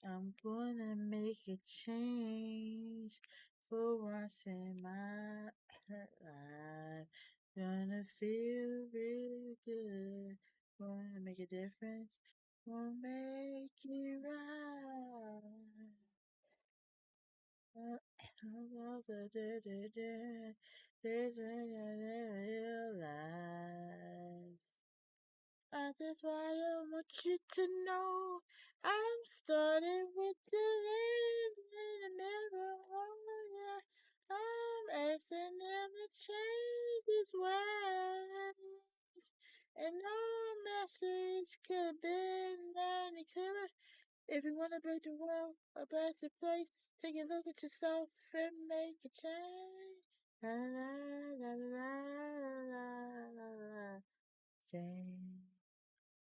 I'm gonna make a change for once in my life. Gonna feel really good. Gonna make a difference. Gonna make it right. Realize. That's why I want you to know I'm starting with the rain in the mirror. Oh, yeah. I'm asking them to change his ways. And no message could have been any clearer. If you want to make the world a better place, take a look at yourself and make a change. La la la la la la la la. Change.